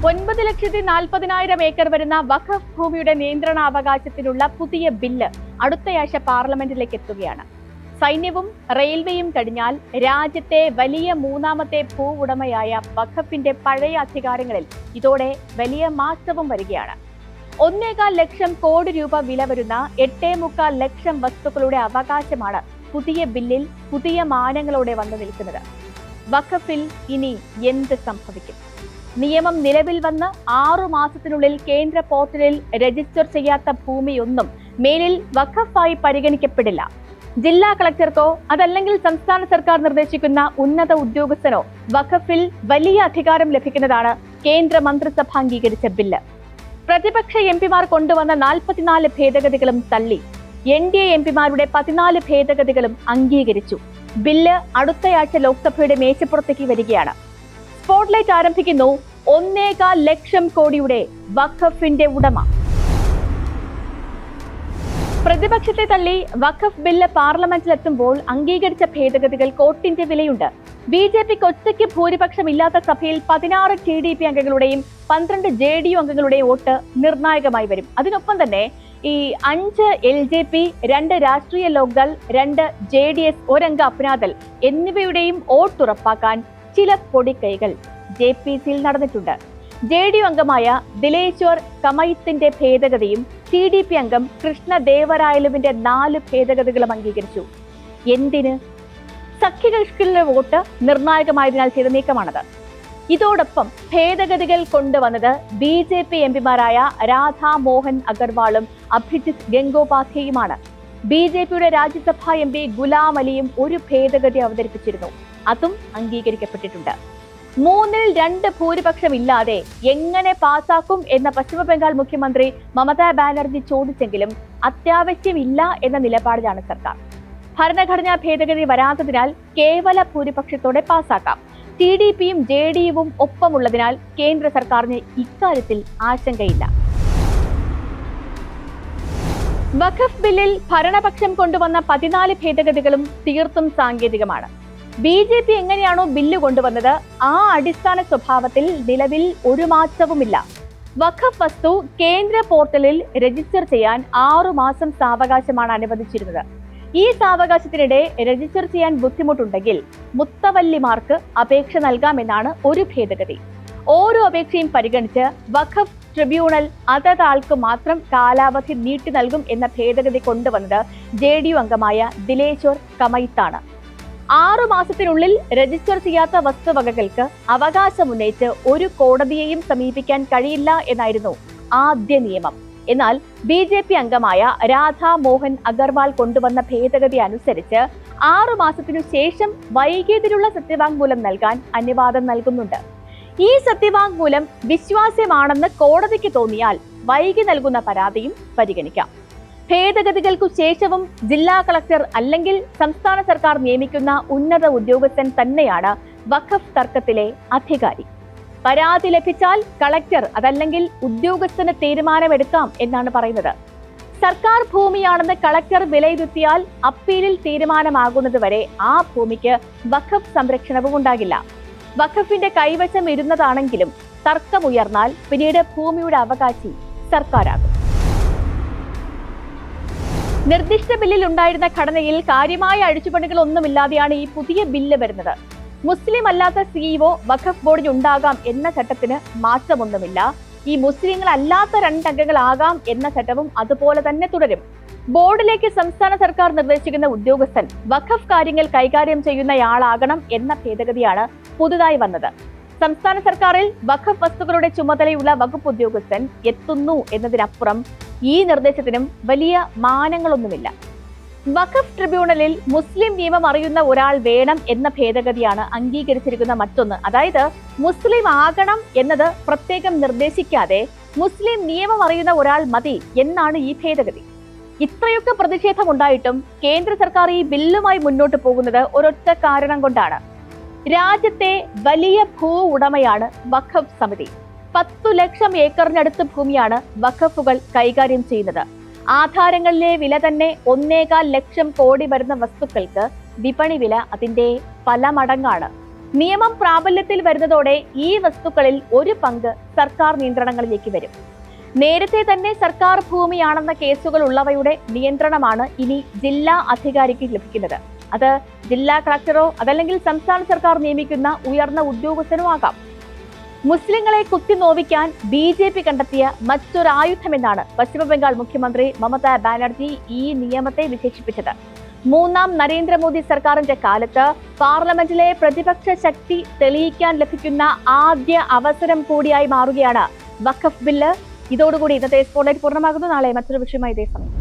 9,40,000 acre വരുന്ന വഖഫ് ഭൂമിയുടെ നിയന്ത്രണാവകാശത്തിനുള്ള പുതിയ ബില്ല് അടുത്തയാഴ്ച പാർലമെന്റിലേക്ക് എത്തുകയാണ്. സൈന്യവും റെയിൽവേയും കഴിഞ്ഞാൽ രാജ്യത്തെ വലിയ മൂന്നാമത്തെ ഭൂവുടമയായ വഖഫിന്റെ പഴയ അധികാരങ്ങളിൽ ഇതോടെ വലിയ മാറ്റവും വരികയാണ്. 1.25 ലക്ഷം കോടി രൂപ വില വരുന്ന 8.25 ലക്ഷം വസ്തുക്കളുടെ അവകാശമാണ് പുതിയ ബില്ലിൽ പുതിയ മാനങ്ങളോടെ വന്നു നിൽക്കുന്നത്. വഖഫിൽ ഇനി എന്ത് സംഭവിക്കും? നിയമം നിലവിൽ വന്ന് 6 മാസത്തിനുള്ളിൽ കേന്ദ്ര പോർട്ടലിൽ രജിസ്റ്റർ ചെയ്യാത്ത ഭൂമിയൊന്നും മേലിൽ വഖഫായി പരിഗണിക്കപ്പെടില്ല. ജില്ലാ കളക്ടർക്കോ അതല്ലെങ്കിൽ സംസ്ഥാന സർക്കാർ നിർദ്ദേശിക്കുന്ന ഉന്നത ഉദ്യോഗസ്ഥനോ വഖഫിൽ വലിയ അധികാരം ലഭിക്കുന്നതാണ് കേന്ദ്ര മന്ത്രിസഭ അംഗീകരിച്ച ബില്ല്. പ്രതിപക്ഷ എംപിമാർ കൊണ്ടുവന്ന 44 ഭേദഗതികളും തള്ളി. NDA എംപിമാരുടെ 14 ഭേദഗതികളും അംഗീകരിച്ചു. ബില്ല് അടുത്തയാഴ്ച ലോക്സഭയുടെ മേശപ്പുറത്തേക്ക് വരികയാണ്. സ്പോട്ട്ലൈറ്റ് ആരംഭിക്കുന്നു 1.25 ലക്ഷം കോടിയുടെ വഖഫിന്റെ ഉടമ. പ്രതിപക്ഷത്തെ തള്ളി വഖഫ് ബില്ല് പാർലമെന്റിലെത്തുമ്പോൾ അംഗീകരിച്ച ഭേദഗതികൾ കോട്ടിന്റെ വിലയുണ്ട്. BJPക്ക് ഒറ്റയ്ക്ക് ഭൂരിപക്ഷമില്ലാത്ത സഭയിൽ 16 TDP അംഗങ്ങളുടെയും 12 JDU അംഗങ്ങളുടെയും വോട്ട് നിർണായകമായി വരും. അതിനൊപ്പം തന്നെ ഈ 5 LJP, 2 രാഷ്ട്രീയ ലോക്ദൾ, 2 JDS, 1 അംഗ അപ്നാദൾ എന്നിവയുടെയും വോട്ട് ഉറപ്പാക്കാൻ ചില പൊടിക്കൈകൾ JPCയിൽ നടന്നിട്ടുണ്ട്. JDU അംഗമായ ദിലേശ്വർ കമൈത്തിന്റെ ഭേദഗതിയും TDP അംഗം കൃഷ്ണദേവരായലുവിന്റെ 4 ഭേദഗതികളും അംഗീകരിച്ചു. എന്തിന്? സഖ്യകക്ഷികളുടെ വോട്ട് നിർണായകമായതിനാൽ ചെയ്ത നീക്കമാണത്. ഇതോടൊപ്പം ഭേദഗതികൾ കൊണ്ടുവന്നത് BJP എംപിമാരായ രാധാ മോഹൻ അഗർവാളും അഭിജിത് ഗംഗോപാധ്യായുമാണ്. BJPയുടെ രാജ്യസഭാ MP ഗുലാം അലിയും ഒരു ഭേദഗതി അവതരിപ്പിച്ചിരുന്നു. അതും അംഗീകരിക്കപ്പെട്ടിട്ടുണ്ട്. 3-2 ഭൂരിപക്ഷം ഇല്ലാതെ എങ്ങനെ പാസാക്കും എന്ന പശ്ചിമ ബംഗാൾ മുഖ്യമന്ത്രി മമതാ ബാനർജി ചോദിച്ചെങ്കിലും അത്യാവശ്യമില്ല എന്ന നിലപാടിലാണ് സർക്കാർ. ഭരണഘടനാ ഭേദഗതി വരാത്തതിനാൽ കേവല ഭൂരിപക്ഷത്തോടെ പാസാക്കാം. TDPയും JDUവും ഒപ്പമുള്ളതിനാൽ കേന്ദ്ര സർക്കാരിന് ഇക്കാര്യത്തിൽ ആശങ്കയില്ല. വഖഫ് ബില്ലിൽ ഭരണപക്ഷം കൊണ്ടുവന്ന 14 ഭേദഗതികളും തീർത്തും സാങ്കേതികമാണ്. BJP എങ്ങനെയാണോ ബില്ല് കൊണ്ടുവന്നത് ആ അടിസ്ഥാന സ്വഭാവത്തിൽ നിലവിൽ ഒരു മാറ്റവുമില്ല. വഖഫ് വസ്തു കേന്ദ്ര പോർട്ടലിൽ രജിസ്റ്റർ ചെയ്യാൻ 6 മാസം സാവകാശമാണ് അനുവദിച്ചിരുന്നത്. ഈ സാവകാശത്തിനിടെ രജിസ്റ്റർ ചെയ്യാൻ ബുദ്ധിമുട്ടുണ്ടെങ്കിൽ മുത്തവല്ലിമാർക്ക് അപേക്ഷ നൽകാമെന്നാണ് ഒരു ഭേദഗതി. ഓരോ അപേക്ഷയും പരിഗണിച്ച് വഖഫ് ട്രിബ്യൂണൽ അതതാൾക്ക് മാത്രം കാലാവധി നീട്ടി നൽകും എന്ന ഭേദഗതി കൊണ്ടുവന്നത് JDU അംഗമായ ദിലേശ്വർ കമൈത്താണ്. 6 മാസത്തിനുള്ളിൽ രജിസ്റ്റർ ചെയ്യാത്ത വസ്തുവകകൾക്ക് അവകാശമുന്നയിച്ച് ഒരു കോടതിയെയും സമീപിക്കാൻ കഴിയില്ല എന്നായിരുന്നു ആദ്യ നിയമം. എന്നാൽ BJP അംഗമായ രാധാ മോഹൻ അഗർവാൾ കൊണ്ടുവന്ന ഭേദഗതി അനുസരിച്ച് 6 മാസത്തിനു ശേഷം വൈകിയതിലുള്ള സത്യവാങ്മൂലം നൽകാൻ അനുവാദം നൽകുന്നുണ്ട്. ഈ സത്യവാങ്മൂലം വിശ്വാസ്യമാണെന്ന് കോടതിക്ക് തോന്നിയാൽ വൈകി നൽകുന്ന പരാതിയും പരിഗണിക്കാം. ഭേദഗതികൾക്കു ശേഷവും ജില്ലാ കളക്ടർ അല്ലെങ്കിൽ സംസ്ഥാന സർക്കാർ നിയമിക്കുന്ന ഉന്നത ഉദ്യോഗസ്ഥൻ തന്നെയാണ് വഖഫ് തർക്കത്തിലെ അധികാരി. പരാതി ലഭിച്ചാൽ കളക്ടർ അതല്ലെങ്കിൽ ഉദ്യോഗസ്ഥന് തീരുമാനമെടുക്കാം എന്നാണ് പറയുന്നത്. സർക്കാർ ഭൂമിയാണെന്ന് കളക്ടർ വിലയിരുത്തിയാൽ അപ്പീലിൽ തീരുമാനമാകുന്നതുവരെ ആ ഭൂമിക്ക് വഖഫ് സംരക്ഷണവും ഉണ്ടാകില്ല. വഖഫിന്റെ കൈവശം ഇരുന്നതാണെങ്കിലും തർക്കമുയർന്നാൽ പിന്നീട് ഭൂമിയുടെ അവകാശി സർക്കാരാകും. നിർദ്ദിഷ്ട ബില്ലിൽ ഉണ്ടായിരുന്ന ഘടനയിൽ കാര്യമായ അഴിച്ചുപണികൾ ഒന്നുമില്ലാതെയാണ് ഈ പുതിയ ബില്ല് വരുന്നത്. മുസ്ലിം അല്ലാത്ത CEO വഖഫ് ബോർഡിൽ ഉണ്ടാകാം എന്ന ചട്ടത്തിന് മാറ്റമൊന്നുമില്ല. ഈ മുസ്ലിങ്ങൾ അല്ലാത്ത 2 അംഗങ്ങളാകാം എന്ന ചട്ടവും അതുപോലെ തന്നെ തുടരും. ബോർഡിലേക്ക് സംസ്ഥാന സർക്കാർ നിർദ്ദേശിക്കുന്ന ഉദ്യോഗസ്ഥൻ വഖഫ് കാര്യങ്ങൾ കൈകാര്യം ചെയ്യുന്നയാളാകണം എന്ന ഭേദഗതിയാണ് പുതുതായി വന്നത്. സംസ്ഥാന സർക്കാരിൽ വഖഫ് വസ്തുക്കളുടെ ചുമതലയുള്ള വകുപ്പ് ഉദ്യോഗസ്ഥൻ എത്തുന്നു എന്നതിനപ്പുറം ഈ നിർദ്ദേശത്തിനും വലിയ മാനങ്ങളൊന്നുമില്ല. വഖഫ് ട്രിബ്യൂണലിൽ മുസ്ലിം നിയമം അറിയുന്ന ഒരാൾ വേണം എന്ന ഭേദഗതിയാണ് അംഗീകരിച്ചിരിക്കുന്ന മറ്റൊന്ന്. അതായത് മുസ്ലിം ആകണം എന്നത് പ്രത്യേകം നിർദ്ദേശിക്കാതെ മുസ്ലിം നിയമം അറിയുന്ന ഒരാൾ മതി എന്നാണ് ഈ ഭേദഗതി. ഇത്രയൊക്കെ പ്രതിഷേധമുണ്ടായിട്ടും കേന്ദ്ര സർക്കാർ ഈ ബില്ലുമായി മുന്നോട്ട് പോകുന്നത് ഒരൊറ്റ കാരണം കൊണ്ടാണ്. രാജ്യത്തെ വലിയ ഭൂ ഉടമയാണ് വഖഫ് സമിതി. 10 ലക്ഷം ഏക്കറിനടുത്ത് ഭൂമിയാണ് വഖഫുകൾ കൈകാര്യം ചെയ്യുന്നത്. ആധാരങ്ങളിലെ വില തന്നെ 1.25 ലക്ഷം കോടി വരുന്ന വസ്തുക്കൾക്ക് വിപണി വില അതിന്റെ പല മടങ്ങാണ്. നിയമം പ്രാബല്യത്തിൽ വരുന്നതോടെ ഈ വസ്തുക്കളിൽ ഒരു പങ്ക് സർക്കാർ നിയന്ത്രണങ്ങളിലേക്ക് വരും. നേരത്തെ തന്നെ സർക്കാർ ഭൂമിയാണെന്ന കേസുകൾ ഉള്ളവയുടെ നിയന്ത്രണമാണ് ഇനി ജില്ലാ അധികാരിക്ക് ലഭിക്കുന്നത്. അത് ജില്ലാ കളക്ടറോ അതല്ലെങ്കിൽ സംസ്ഥാന സർക്കാർ നിയമിക്കുന്ന ഉയർന്ന ഉദ്യോഗസ്ഥനോ ആകാം. മുസ്ലിങ്ങളെ കുത്തിനോവിക്കാൻ BJP കണ്ടെത്തിയ മറ്റൊരായുധമെന്നാണ് പശ്ചിമബംഗാൾ മുഖ്യമന്ത്രി മമതാ ബാനർജി ഈ നിയമത്തെ വിശേഷിപ്പിച്ചത്. മൂന്നാം നരേന്ദ്രമോദി സർക്കാരിന്റെ കാലത്ത് പാർലമെന്റിലെ പ്രതിപക്ഷ ശക്തി തെളിയിക്കാൻ ലഭിക്കുന്ന ആദ്യ അവസരം കൂടിയായി മാറുകയാണ് വഖഫ് ബില്ല്. ഇതോടുകൂടി ഇന്നത്തെ സ്പോട്ട്ലൈറ്റ് പൂർണ്ണമാകുന്നു. നാളെ മറ്റൊരു വിഷയമായി ഇതേ സമയം.